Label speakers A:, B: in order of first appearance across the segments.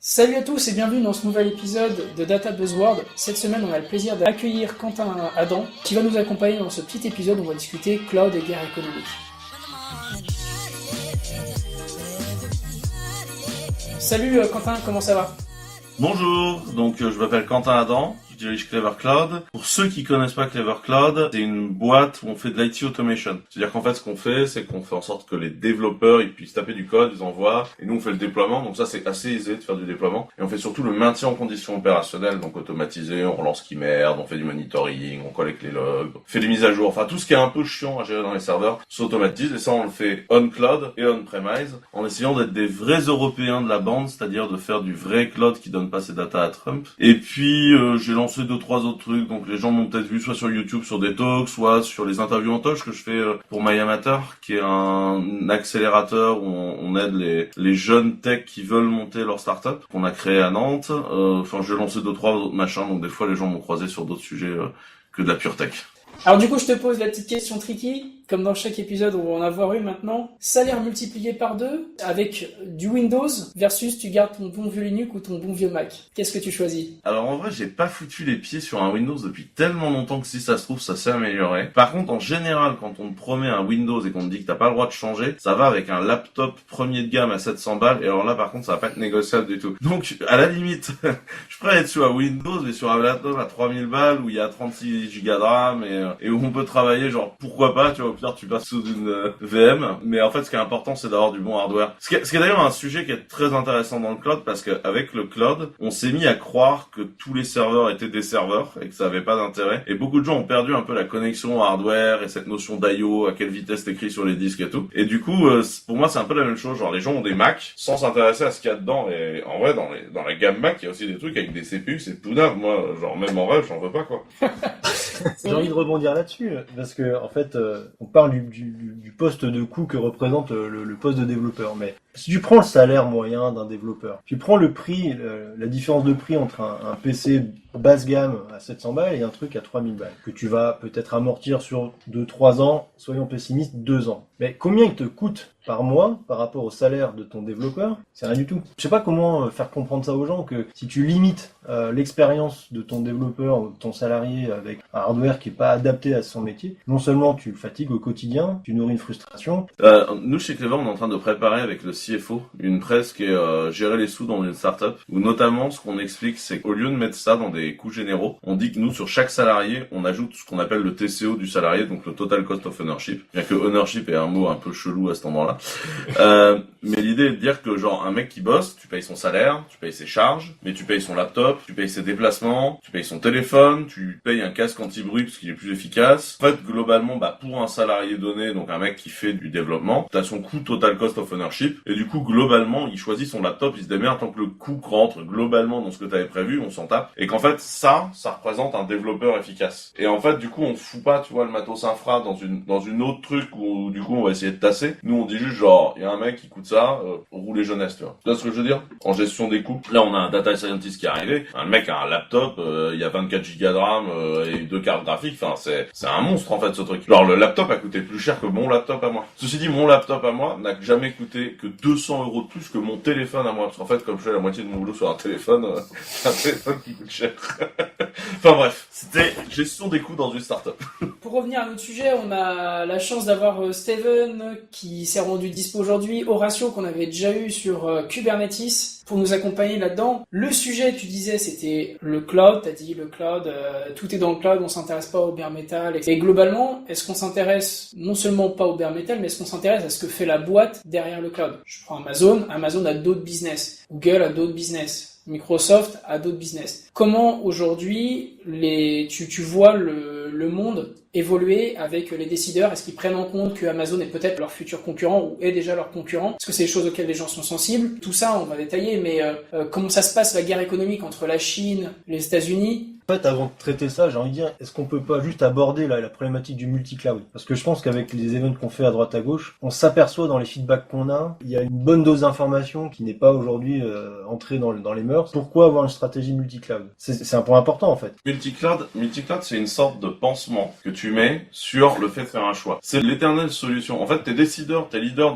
A: Salut à tous et bienvenue dans ce nouvel épisode de Data Buzzword. Cette semaine, on a le plaisir d'accueillir Quentin Adam qui va nous accompagner dans ce petit épisode où on va discuter cloud et guerre économique. Salut Quentin, comment ça va?
B: Bonjour, donc je m'appelle Quentin Adam, je dirige Clever Cloud. Pour ceux qui connaissent pas Clever Cloud, c'est une boîte où on fait de l'IT automation. C'est-à-dire qu'en fait ce qu'on fait, c'est qu'on fait en sorte que les développeurs ils puissent taper du code, ils envoient, et nous on fait le déploiement, donc ça c'est assez aisé de faire du déploiement. Et on fait surtout le maintien en conditions opérationnelles, donc automatisé, on relance qui merde, on fait du monitoring, on collecte les logs, on fait des mises à jour, enfin tout ce qui est un peu chiant à gérer dans les serveurs s'automatise, et ça on le fait on-cloud et on-premise, en essayant d'être des vrais Européens de la bande, c'est-à-dire de faire du vrai cloud qui donne pas ses data à Trump. Et puis j'ai lancé 2-3 autres trucs, donc les gens m'ont peut-être vu soit sur YouTube sur des talks, soit sur les interviews en touch que je fais pour MyAmateur, qui est un accélérateur où on aide les jeunes tech qui veulent monter leur startup, qu'on a créé à Nantes. Enfin j'ai lancé 2-3 autres machins, donc des fois les gens m'ont croisé sur d'autres sujets que de la pure tech.
A: Alors du coup, je te pose la petite question tricky, comme dans chaque épisode, on va en avoir une maintenant. Salaire multiplié par 2 avec du Windows versus tu gardes ton bon vieux Linux ou ton bon vieux Mac. Qu'est-ce que tu choisis?
B: Alors en vrai, j'ai pas foutu les pieds sur un Windows depuis tellement longtemps que si ça se trouve, ça s'est amélioré. Par contre, en général, quand on te promet un Windows et qu'on te dit que t'as pas le droit de changer, ça va avec un laptop premier de gamme à 700 balles, et alors là, par contre, ça va pas être négociable du tout. Donc, à la limite, je pourrais être sur un Windows, mais sur un laptop à 3000 balles, où il y a 36 Go de RAM, et où on peut travailler, genre, pourquoi pas, tu vois, au pire, tu passes sous une VM. Mais en fait, ce qui est important, c'est d'avoir du bon hardware. Ce qui est d'ailleurs un sujet qui est très intéressant dans le cloud, parce qu'avec le cloud, on s'est mis à croire que tous les serveurs étaient des serveurs, et que ça avait pas d'intérêt. Et beaucoup de gens ont perdu un peu la connexion hardware, et cette notion d'IO, à quelle vitesse t'écris sur les disques et tout. Et du coup, pour moi, c'est un peu la même chose. Genre, les gens ont des Mac, sans s'intéresser à ce qu'il y a dedans. Et en vrai, dans la gamme Mac, il y a aussi des trucs avec des CPU, c'est poudable. Moi, genre, même en rêve, j'en veux pas, quoi.
C: J'ai envie de rebondir là-dessus, parce que en fait, on parle du poste de coût que représente le poste de développeur. Mais si tu prends le salaire moyen d'un développeur, tu prends le prix, la différence de prix entre un PC basse gamme à 700 balles et un truc à 3000 balles, que tu vas peut-être amortir sur 2-3 ans, soyons pessimistes, 2 ans. Mais combien il te coûte par mois par rapport au salaire de ton développeur? C'est rien du tout. Je sais pas comment faire comprendre ça aux gens, que si tu limites l'expérience de ton développeur ou de ton salarié avec un hardware qui est pas adapté à son métier, non seulement tu le fatigues au quotidien, tu nourris une frustration.
B: Nous, chez Clever, on est en train de préparer avec le CFO une presse qui est gérer les sous dans une startup, où notamment ce qu'on explique, c'est qu'au lieu de mettre ça dans des coûts généraux, on dit que nous, sur chaque salarié, on ajoute ce qu'on appelle le TCO du salarié, donc le Total Cost of Ownership. Bien que ownership est un mot un peu chelou à cet endroit-là. Mais l'idée est de dire que genre un mec qui bosse, tu payes son salaire, tu payes ses charges, mais tu payes son laptop, tu payes ses déplacements, tu payes son téléphone, tu payes un casque anti-bruit parce qu'il est plus efficace. En fait, globalement, pour un salarié donné, donc un mec qui fait du développement, t'as son coût Total Cost of Ownership, et du coup, globalement, il choisit son laptop, il se démerde tant que le coût rentre globalement dans ce que t'avais prévu, on s'en tape. Et qu'en fait, ça représente un développeur efficace. Et en fait, du coup, on fout pas, tu vois, le matos infra dans une autre truc où, du coup, on va essayer de tasser. Nous, on dit juste genre, il y a un mec qui coûte ça, rouler jeunesse, tu vois. Tu vois ce que je veux dire? En gestion des coûts. Là, on a un data scientist qui est arrivé. Un mec a un laptop, il y a 24 Go de RAM et 2 cartes graphiques. Enfin, c'est un monstre, en fait, ce truc. Genre, le laptop a coûté plus cher que mon laptop à moi. Ceci dit, mon laptop à moi n'a jamais coûté que 200 € de plus que mon téléphone à moi. Parce qu'en fait, comme je fais la moitié de mon boulot sur un téléphone, c'est un téléphone qui coûte cher. Enfin bref, c'était gestion des coûts dans une startup.
A: Pour revenir à notre sujet, on a la chance d'avoir Steven qui s'est rendu dispo aujourd'hui, Horatio qu'on avait déjà eu sur Kubernetes pour nous accompagner là-dedans. Le sujet, tu disais, c'était le cloud. T'as dit le cloud, tout est dans le cloud, on s'intéresse pas au bare metal. Et globalement, est-ce qu'on s'intéresse non seulement pas au bare metal, mais est-ce qu'on s'intéresse à ce que fait la boîte derrière le cloud? Je prends Amazon. Amazon a d'autres business. Google a d'autres business. Microsoft a d'autres business. Comment aujourd'hui tu vois le monde évoluer avec les décideurs? Est-ce qu'ils prennent en compte que Amazon est peut-être leur futur concurrent ou est déjà leur concurrent? Est-ce que c'est des choses auxquelles les gens sont sensibles? Tout ça, on va détailler, mais comment ça se passe la guerre économique entre la Chine, les États-Unis?
C: En fait, avant de traiter ça, j'ai envie de dire, est-ce qu'on peut pas juste aborder la problématique du multi-cloud? Parce que je pense qu'avec les événements qu'on fait à droite à gauche, on s'aperçoit dans les feedbacks qu'on a, il y a une bonne dose d'information qui n'est pas aujourd'hui entrée dans les mœurs. Pourquoi avoir une stratégie multi-cloud? C'est un point important en fait.
B: Multi-cloud, c'est une sorte de pansement que tu tu mets sur le fait de faire un choix. C'est l'éternelle solution. En fait, t'es décideur, t'es leader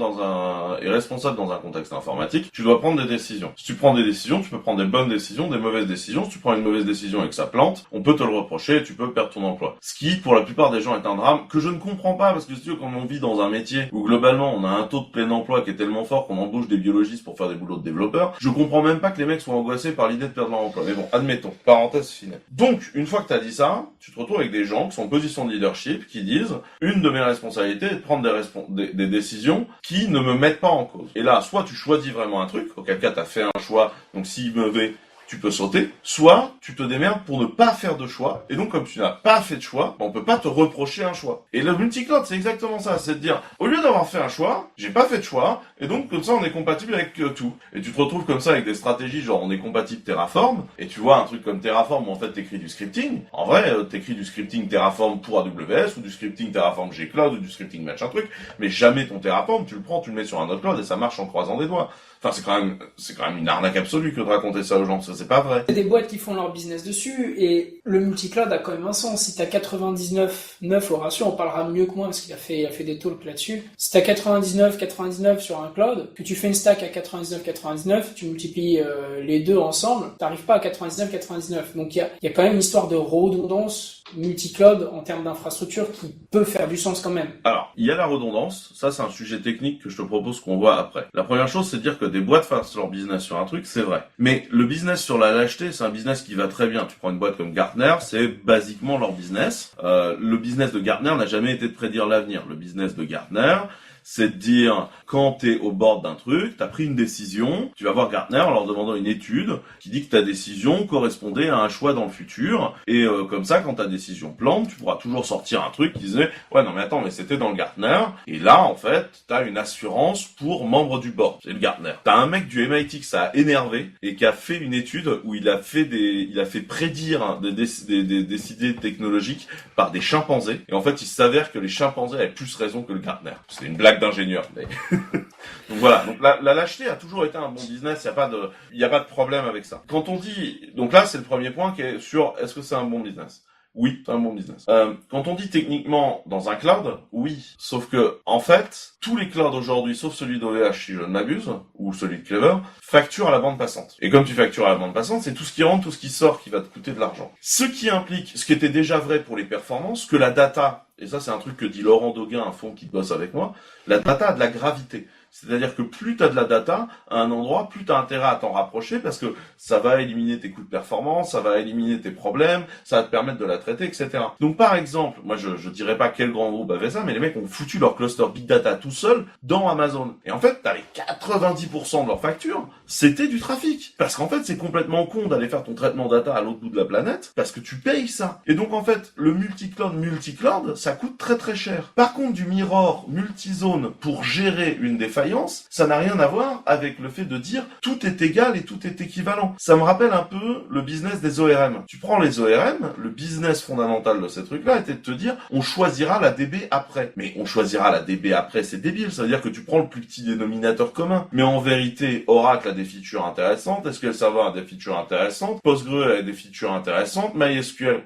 B: et responsable dans un contexte informatique. Tu dois prendre des décisions. Si tu prends des décisions, tu peux prendre des bonnes décisions, des mauvaises décisions. Si tu prends une mauvaise décision et que ça plante, on peut te le reprocher et tu peux perdre ton emploi. Ce qui, pour la plupart des gens, est un drame que je ne comprends pas parce que si tu veux, quand on vit dans un métier où globalement on a un taux de plein emploi qui est tellement fort qu'on embauche des biologistes pour faire des boulots de développeurs, je comprends même pas que les mecs soient angoissés par l'idée de perdre leur emploi. Mais bon, admettons. Parenthèse finale. Donc, une fois que t'as dit ça, tu te retrouves avec des gens qui sont en position de leadership qui disent une de mes responsabilités est de prendre des décisions qui ne me mettent pas en cause. Et là, soit tu choisis vraiment un truc, auquel cas t'as fait un choix, donc s'il me va, tu peux sauter, soit tu te démerdes pour ne pas faire de choix, et donc comme tu n'as pas fait de choix, on peut pas te reprocher un choix. Et le multicloud, c'est exactement ça, c'est de dire, au lieu d'avoir fait un choix, j'ai pas fait de choix, et donc comme ça on est compatible avec tout. Et tu te retrouves comme ça avec des stratégies genre on est compatible Terraform, et tu vois un truc comme Terraform où en fait t'écris du scripting, en vrai t'écris du scripting Terraform pour AWS, ou du scripting Terraform G-Cloud, ou du scripting machin truc, mais jamais ton Terraform, tu le prends, tu le mets sur un autre cloud, et ça marche en croisant des doigts. Enfin, c'est quand même une arnaque absolue que de raconter ça aux gens, ça c'est pas vrai.
A: Il y a des boîtes qui font leur business dessus, et le multicloud a quand même un sens. Si t'as 99,9 au ratio, on parlera mieux que moi parce qu'il a fait des talks là-dessus. Si t'as 99,99 sur un cloud, que tu fais une stack à 99,99, tu multiplies les deux ensemble, t'arrives pas à 99,99. Donc il y a quand même une histoire de redondance multicloud en termes d'infrastructure qui peut faire du sens quand même.
B: Alors, il y a la redondance, ça c'est un sujet technique que je te propose qu'on voit après. La première chose, c'est de dire que des boîtes fassent leur business sur un truc, c'est vrai. Mais le business sur la lâcheté, c'est un business qui va très bien. Tu prends une boîte comme Gartner, c'est basiquement leur business. Le business de Gartner n'a jamais été de prédire l'avenir. Le business de Gartner, c'est de dire, quand t'es au bord d'un truc, t'as pris une décision, tu vas voir Gartner en leur demandant une étude qui dit que ta décision correspondait à un choix dans le futur, et comme ça, quand ta décision plante, tu pourras toujours sortir un truc qui disait, ouais non mais attends, mais c'était dans le Gartner, et là, en fait, t'as une assurance pour membre du board, c'est le Gartner. T'as un mec du MIT que ça a énervé, et qui a fait une étude où il a fait prédire des décidés technologiques par des chimpanzés, et en fait, il s'avère que les chimpanzés avaient plus raison que le Gartner. C'est une blague d'ingénieur. Mais... donc voilà. Donc la lâcheté a toujours été un bon business. Il y a pas de problème avec ça. Quand on dit, donc là c'est le premier point qui est sur est-ce que c'est un bon business. Oui, c'est un bon business. Quand on dit techniquement dans un cloud, oui. Sauf que, en fait, tous les clouds aujourd'hui, sauf celui d'OVH si je ne m'abuse, ou celui de Clever, facturent à la bande passante. Et comme tu factures à la bande passante, c'est tout ce qui rentre, tout ce qui sort qui va te coûter de l'argent. Ce qui implique, ce qui était déjà vrai pour les performances, que la data, et ça c'est un truc que dit Laurent Doguin, un fonds qui bosse avec moi, la data a de la gravité. C'est-à-dire que plus tu as de la data à un endroit, plus tu as intérêt à t'en rapprocher parce que ça va éliminer tes coûts de performance, ça va éliminer tes problèmes, ça va te permettre de la traiter, etc. Donc par exemple, moi je dirais pas quel grand groupe avait ça, mais les mecs ont foutu leur cluster Big Data tout seul dans Amazon. Et en fait, t'as les 90% de leurs factures, c'était du trafic. Parce qu'en fait, c'est complètement con d'aller faire ton traitement data à l'autre bout de la planète parce que tu payes ça. Et donc en fait, le multicloud, ça coûte très très cher. Par contre, du mirror multizone pour gérer une défaillance, ça n'a rien à voir avec le fait de dire tout est égal et tout est équivalent. Ça me rappelle un peu le business des ORM. Tu prends les ORM, le business fondamental de ces trucs-là était de te dire on choisira la DB après. Mais on choisira la DB après, c'est débile. Ça veut dire que tu prends le plus petit dénominateur commun. Mais en vérité, Oracle a des features intéressantes, SQL Server a des features intéressantes, Postgre a des features intéressantes, MySQL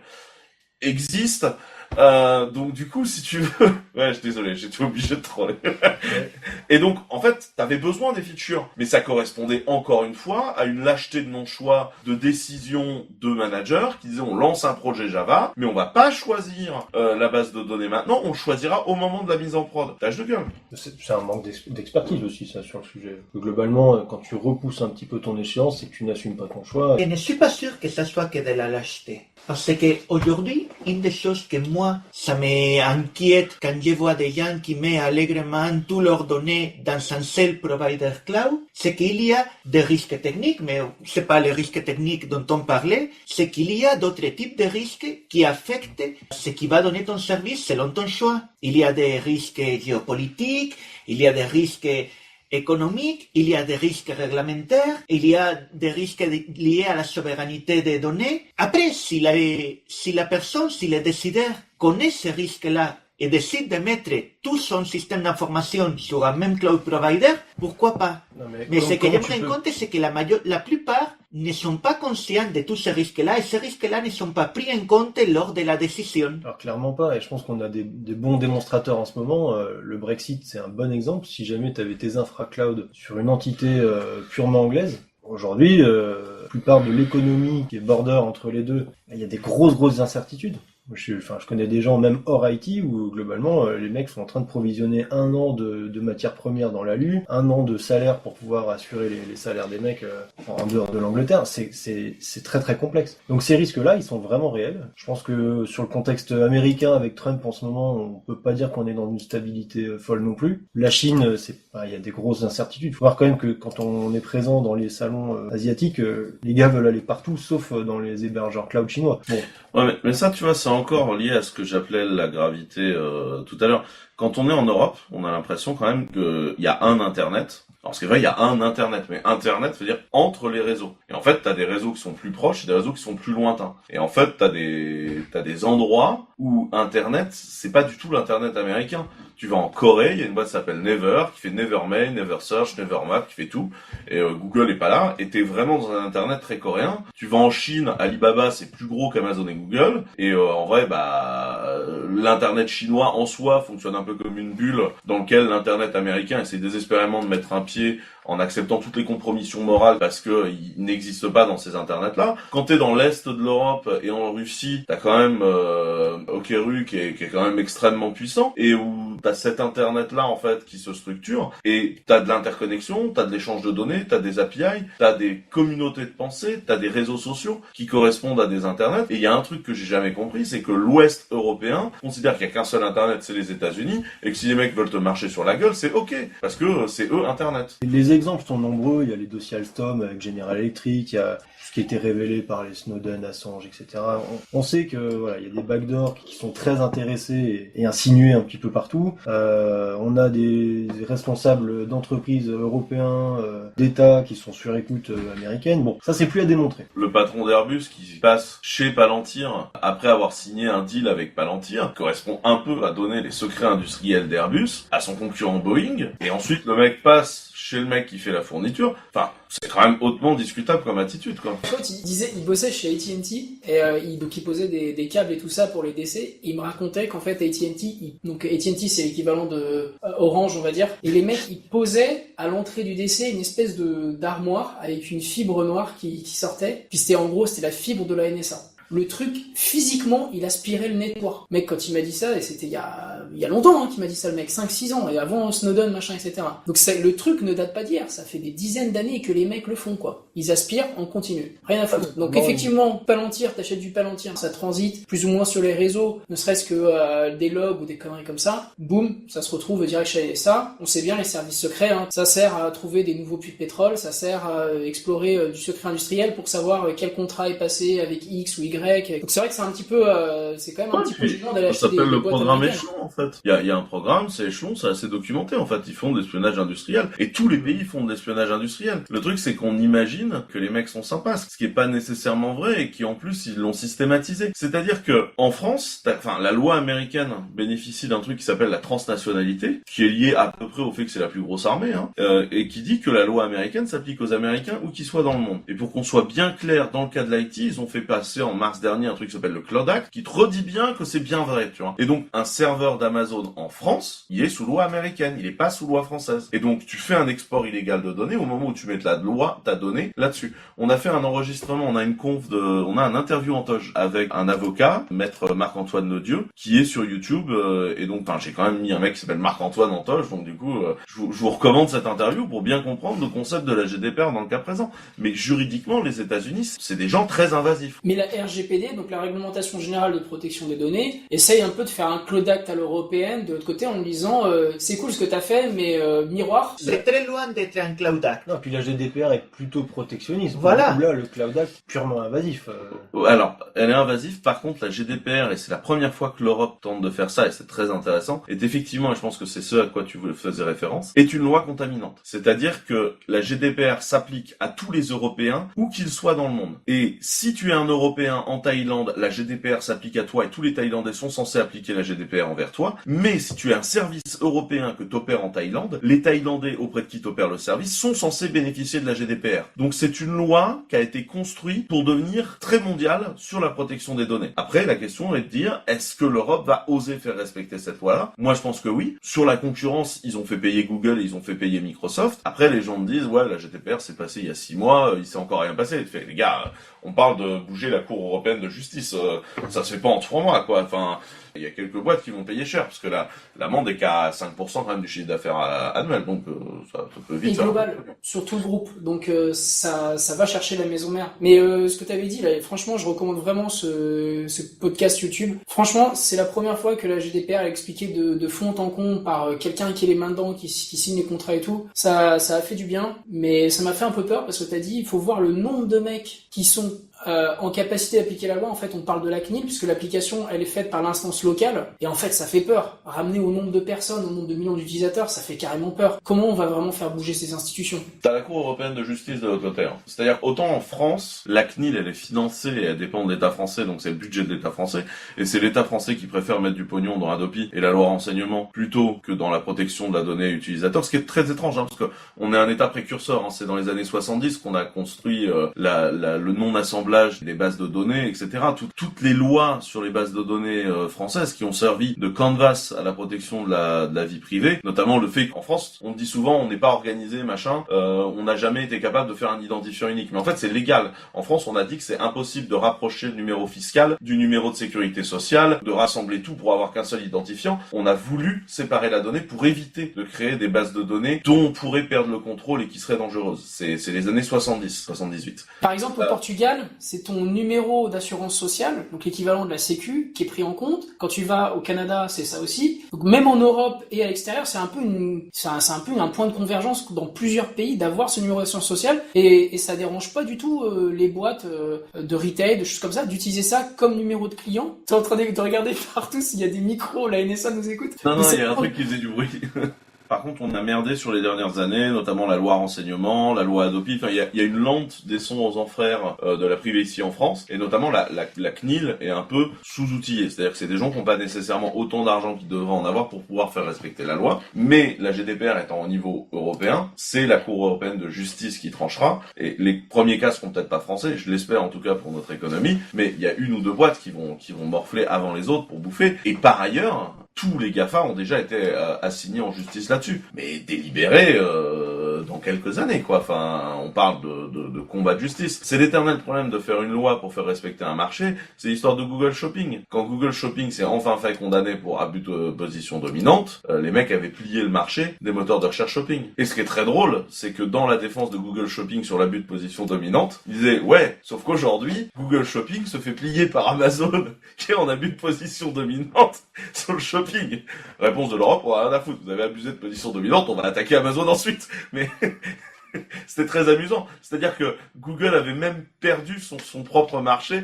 B: existe. Donc du coup, si tu veux... ouais, je suis désolé, j'étais obligé de troller. Et donc, en fait, t'avais besoin des features. Mais ça correspondait encore une fois à une lâcheté de non-choix de décision de manager qui disait on lance un projet Java, mais on va pas choisir la base de données maintenant, on le choisira au moment de la mise en prod. Tâche de gueule.
C: C'est un manque d'expertise aussi, ça, sur le sujet. Globalement, quand tu repousses un petit peu ton échéance, c'est que tu n'assumes pas ton choix.
D: Je ne suis pas sûr que ça soit que de la lâcheté. Parce que aujourd'hui, une des choses que moi, ça m'inquiète quand je vois des gens qui mettent allègrement tous leurs données dans un seul provider cloud, c'est qu'il y a des risques techniques, mais c'est pas les risques techniques dont on parlait, c'est qu'il y a d'autres types de risques qui affectent ce qui va donner ton service selon ton choix. Il y a des risques géopolitiques, il y a des risques économique, il y a des risques réglementaires, il y a des risques liés à la souveraineté des données. Après, si la personne, si le décideur connaît ces risques-là et décide de mettre tout son système d'information sur un même cloud provider, pourquoi pas?
C: Non,
D: mais ce que j'aimerais compter, c'est que la plupart ne sont pas conscients de tous ces risques-là et ces risques-là ne sont pas pris en compte lors de la décision.
C: Alors clairement pas, et je pense qu'on a des bons démonstrateurs en ce moment. Le Brexit, c'est un bon exemple. Si jamais tu avais tes infra cloud sur une entité purement anglaise, aujourd'hui, la plupart de l'économie qui est border entre les deux, il y a des grosses incertitudes. Je connais des gens, même hors IT, où globalement, les mecs sont en train de provisionner 1 an de matières premières dans l'alu, 1 an de salaire pour pouvoir assurer les salaires des mecs en dehors de l'Angleterre. C'est très complexe. Donc ces risques-là, ils sont vraiment réels. Je pense que sur le contexte américain, avec Trump en ce moment, on peut pas dire qu'on est dans une stabilité folle non plus. La Chine, il y a des grosses incertitudes. Il faut voir quand même que quand on est présent dans les salons asiatiques, les gars veulent aller partout, sauf dans les hébergeurs cloud chinois. Bon.
B: Ouais, mais ça, tu vois, c'est encore lié à ce que j'appelais la gravité tout à l'heure. Quand on est en Europe, on a l'impression quand même qu'il y a un Internet. Alors c'est vrai, il y a un Internet, mais Internet veut dire entre les réseaux. Et en fait, t'as des réseaux qui sont plus proches et des réseaux qui sont plus lointains. Et en fait, t'as des endroits où Internet, c'est pas du tout l'Internet américain. Tu vas en Corée, il y a une boîte qui s'appelle Never, qui fait Never Mail, Never Search, Never Map, qui fait tout. Et Google est pas là. Et t'es vraiment dans un Internet très coréen. Tu vas en Chine, Alibaba, c'est plus gros qu'Amazon et Google. Et en vrai, l'Internet chinois en soi fonctionne un peu comme une bulle dans lequel l'Internet américain essaie désespérément de mettre un pied en acceptant toutes les compromissions morales parce que il n'existe pas dans ces internets-là. Quand t'es dans l'est de l'Europe et en Russie, t'as quand même Okeru qui est quand même extrêmement puissant et où t'as cet internet-là en fait qui se structure et t'as de l'interconnexion, t'as de l'échange de données, t'as des API, t'as des communautés de pensée, t'as des réseaux sociaux qui correspondent à des internets. Et il y a un truc que j'ai jamais compris, c'est que l'Ouest européen considère qu'il y a qu'un seul internet, c'est les États-Unis, et que si les mecs veulent te marcher sur la gueule, c'est ok parce que c'est eux internet.
C: Les exemples sont nombreux, il y a les dossiers Alstom avec General Electric, il y a ce qui a été révélé par les Snowden, Assange, etc. On sait que voilà, il y a des backdoors qui sont très intéressés et insinués un petit peu partout. On a des responsables d'entreprises européens, d'État qui sont sur écoute américaine. Bon, ça c'est plus à démontrer.
B: Le patron d'Airbus qui passe chez Palantir après avoir signé un deal avec Palantir correspond un peu à donner les secrets industriels d'Airbus à son concurrent Boeing. Et ensuite le mec passe chez le mec qui fait la fourniture. Enfin, c'est quand même hautement discutable comme attitude, quoi.
A: Quand il bossait chez AT&T et donc il posait des câbles et tout ça pour les DC. Il me racontait qu'en fait donc AT&T c'est l'équivalent de Orange, on va dire. Et les mecs ils posaient à l'entrée du DC une espèce d'armoire avec une fibre noire qui sortait. Puis c'était la fibre de la NSA. Le truc, physiquement, il aspirait le network. Mec, quand il m'a dit ça, et c'était il y a longtemps qu'il m'a dit ça, le mec, 5-6 ans, et avant Snowden, machin, etc. Donc le truc ne date pas d'hier, ça fait des dizaines d'années que les mecs le font, quoi. Ils aspirent en continu. Rien à foutre. Donc effectivement, Palantir, t'achètes du Palantir, ça transite plus ou moins sur les réseaux, ne serait-ce que des logs ou des conneries comme ça. Boum, ça se retrouve direct chez ça. On sait bien les services secrets, hein. Ça sert à trouver des nouveaux puits de pétrole, ça sert à explorer du secret industriel pour savoir quel contrat est passé avec X ou Y. Donc c'est vrai que c'est un petit peu, c'est quand même un petit peu gênant d'aller acheter des boîtes américaines. Ça s'appelle le programme
B: échelon en fait. Il y a un programme, c'est échelon, c'est assez documenté en fait. Ils font de l'espionnage industriel et tous les pays font de l'espionnage industriel. Le truc c'est qu'on imagine que les mecs sont sympas, ce qui est pas nécessairement vrai et qui en plus ils l'ont systématisé. C'est-à-dire que en France, la loi américaine bénéficie d'un truc qui s'appelle la transnationalité, qui est lié à peu près au fait que c'est la plus grosse armée, et qui dit que la loi américaine s'applique aux Américains où qu'ils soient dans le monde. Et pour qu'on soit bien clair dans le cas de l'IT, ils ont fait passer en mars dernier un truc qui s'appelle le Cloud Act, qui te redit bien que c'est bien vrai, tu vois. Et donc, un serveur d'Amazon en France, il est sous loi américaine, il est pas sous loi française. Et donc, tu fais un export illégal de données au moment où tu mets la loi, ta donnée, là-dessus. On a fait un enregistrement, on a on a un interview en toge avec un avocat, maître Marc-Antoine Nodieu, qui est sur YouTube, et donc, j'ai quand même mis un mec qui s'appelle Marc-Antoine en toge, donc du coup, je vous recommande cette interview pour bien comprendre le concept de la GDPR dans le cas présent. Mais juridiquement, les États-Unis, c'est des gens très invasifs.
A: Mais la RGPD, donc la Réglementation Générale de Protection des Données, essaye un peu de faire un Cloud Act à l'européenne de l'autre côté en disant c'est cool ce que t'as fait, mais miroir.
D: C'est très loin d'être un Cloud Act.
C: Non, puis la GDPR est plutôt protectionniste.
D: Voilà.
C: Là, le Cloud Act purement invasif.
B: Alors, elle est invasive. Par contre, la GDPR, et c'est la première fois que l'Europe tente de faire ça, et c'est très intéressant, est effectivement, et je pense que c'est ce à quoi tu faisais référence, est une loi contaminante. C'est-à-dire que la GDPR s'applique à tous les Européens, où qu'ils soient dans le monde. Et si tu es un Européen viens en Thaïlande, la GDPR s'applique à toi et tous les Thaïlandais sont censés appliquer la GDPR envers toi. Mais si tu es un service européen que t'opères en Thaïlande, les Thaïlandais auprès de qui t'opère le service sont censés bénéficier de la GDPR. Donc c'est une loi qui a été construite pour devenir très mondiale sur la protection des données. Après, la question est de dire, est-ce que l'Europe va oser faire respecter cette loi-là? Moi, je pense que oui. Sur la concurrence, ils ont fait payer Google et ils ont fait payer Microsoft. Après, les gens me disent, ouais, la GDPR s'est passée il y a 6 mois, il s'est encore rien passé. Les gars, on parle de bouger la Cour européenne de justice, ça se fait pas en 3 mois, quoi. Enfin, il y a quelques boîtes qui vont payer cher, parce que l'amende est qu'à 5% quand même du chiffre d'affaires annuel, donc ça peut vite.
A: Et global, sur tout le groupe, donc ça va chercher la maison mère. Mais ce que tu avais dit, là, franchement, je recommande vraiment ce podcast YouTube. Franchement, c'est la première fois que la GDPR a expliqué de fond en comble par quelqu'un qui est les mains dedans, qui signe les contrats et tout. Ça a fait du bien, mais ça m'a fait un peu peur, parce que t'as dit, il faut voir le nombre de mecs qui sont en capacité d'appliquer la loi. En fait, on parle de la CNIL, puisque l'application, elle est faite par l'instance locale, et en fait, ça fait peur. Ramener au nombre de personnes, au nombre de millions d'utilisateurs, ça fait carrément peur. Comment on va vraiment faire bouger ces institutions?
B: T'as la Cour européenne de justice de l'autre côté. C'est-à-dire, autant en France, la CNIL, elle est financée et elle dépend de l'État français, donc c'est le budget de l'État français, et c'est l'État français qui préfère mettre du pognon dans Adopi et la loi renseignement plutôt que dans la protection de la donnée utilisateur, ce qui est très étrange, parce que on est un État précurseur, c'est dans les années 70 qu'on a construit le non-assemblage des bases de données, etc. Toutes les lois sur les bases de données françaises qui ont servi de canvas à la protection de la vie privée, notamment le fait qu'en France, on dit souvent on n'est pas organisé, machin, on n'a jamais été capable de faire un identifiant unique. Mais en fait, c'est légal. En France, on a dit que c'est impossible de rapprocher le numéro fiscal du numéro de sécurité sociale, de rassembler tout pour avoir qu'un seul identifiant. On a voulu séparer la donnée pour éviter de créer des bases de données dont on pourrait perdre le contrôle et qui seraient dangereuses. C'est les années 78.
A: Par exemple, au Portugal, c'est ton numéro d'assurance sociale, donc l'équivalent de la Sécu, qui est pris en compte. Quand tu vas au Canada, c'est ça aussi. Donc même en Europe et à l'extérieur, c'est un peu un point de convergence dans plusieurs pays d'avoir ce numéro d'assurance sociale, et ça dérange pas du tout les boîtes de retail, de choses comme ça, d'utiliser ça comme numéro de client. T'es en train de regarder partout s'il y a des micros, la NSA nous écoute.
B: Non, il y a un truc qui faisait du bruit. Par contre, on a merdé sur les dernières années, notamment la loi renseignement, la loi Adopi. Enfin, il y a une lente descente aux enfers de la privée ici en France, et notamment la CNIL est un peu sous-outillée. C'est-à-dire que c'est des gens qui n'ont pas nécessairement autant d'argent qu'ils devraient en avoir pour pouvoir faire respecter la loi. Mais la GDPR étant au niveau européen, c'est la Cour européenne de justice qui tranchera. Et les premiers cas seront peut-être pas français, je l'espère en tout cas pour notre économie, mais il y a une ou deux boîtes qui vont morfler avant les autres pour bouffer. Et par ailleurs, tous les GAFA ont déjà été assignés en justice là-dessus, mais délibérés dans quelques années, quoi. Enfin, on parle de combat de justice. C'est l'éternel problème de faire une loi pour faire respecter un marché. C'est l'histoire de Google Shopping. Quand Google Shopping s'est enfin fait condamner pour abus de position dominante, les mecs avaient plié le marché des moteurs de recherche shopping. Et ce qui est très drôle, c'est que dans la défense de Google Shopping sur l'abus de position dominante, ils disaient ouais, sauf qu'aujourd'hui, Google Shopping se fait plier par Amazon qui est en abus de position dominante sur le shopping. Réponse de l'Europe, on a rien à foutre. Vous avez abusé de position dominante, on va attaquer Amazon ensuite. Mais c'était très amusant. C'est-à-dire que Google avait même perdu son propre marché,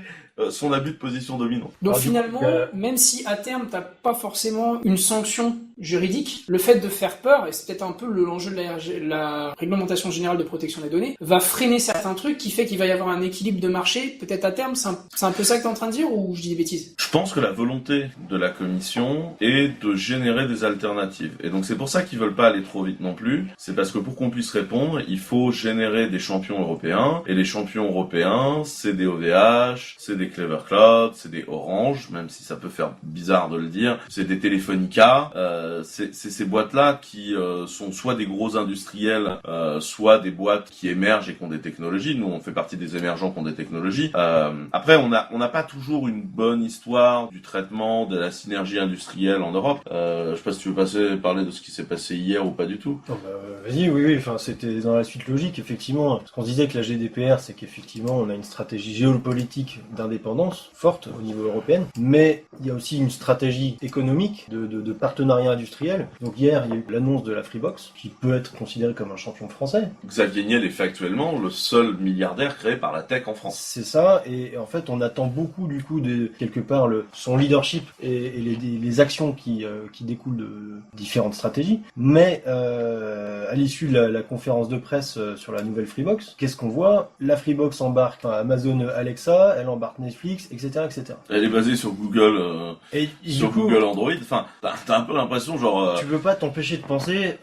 B: son abus de position dominante.
A: Donc finalement, même si à terme t'as pas forcément une sanction juridique, le fait de faire peur, et c'est peut-être un peu l'enjeu de la réglementation générale de protection des données, va freiner certains trucs qui fait qu'il va y avoir un équilibre de marché, peut-être à terme. C'est un peu ça que t'es en train de dire, ou je dis des bêtises?
B: Je pense que la volonté de la Commission est de générer des alternatives. Et donc c'est pour ça qu'ils veulent pas aller trop vite non plus. C'est parce que pour qu'on puisse répondre, il faut générer des champions européens. Et les champions européens, c'est des OVH, c'est des Clever Cloud, c'est des Orange, même si ça peut faire bizarre de le dire, c'est des Telefonica, c'est ces boîtes-là qui sont soit des gros industriels, soit des boîtes qui émergent et qui ont des technologies. Nous, on fait partie des émergents qui ont des technologies. Après, on n'a pas toujours une bonne histoire du traitement de la synergie industrielle en Europe. Je sais pas si tu veux parler de ce qui s'est passé hier ou pas du tout.
C: Oh vas-y, oui, enfin, c'était dans la suite logique, effectivement. Ce qu'on disait avec la GDPR, c'est qu'effectivement, on a une stratégie géopolitique d'indépendance forte au niveau européen, mais il y a aussi une stratégie économique de partenariat industriel. Donc hier, il y a eu l'annonce de la Freebox, qui peut être considérée comme un champion français.
B: Xavier Niel est factuellement le seul milliardaire créé par la tech en France.
C: C'est ça, et en fait, on attend beaucoup du coup de quelque part son leadership et les actions qui découlent de différentes stratégies. Mais à l'issue de la conférence de presse sur la nouvelle Freebox, qu'est-ce qu'on voit? La Freebox embarque Amazon Alexa, elle embarque Netflix, etc., etc.
B: Elle est basée sur Google,
C: Et
B: sur
C: du coup,
B: Google Android. Enfin, t'as un peu l'impression genre.
C: tu peux pas t'empêcher de penser,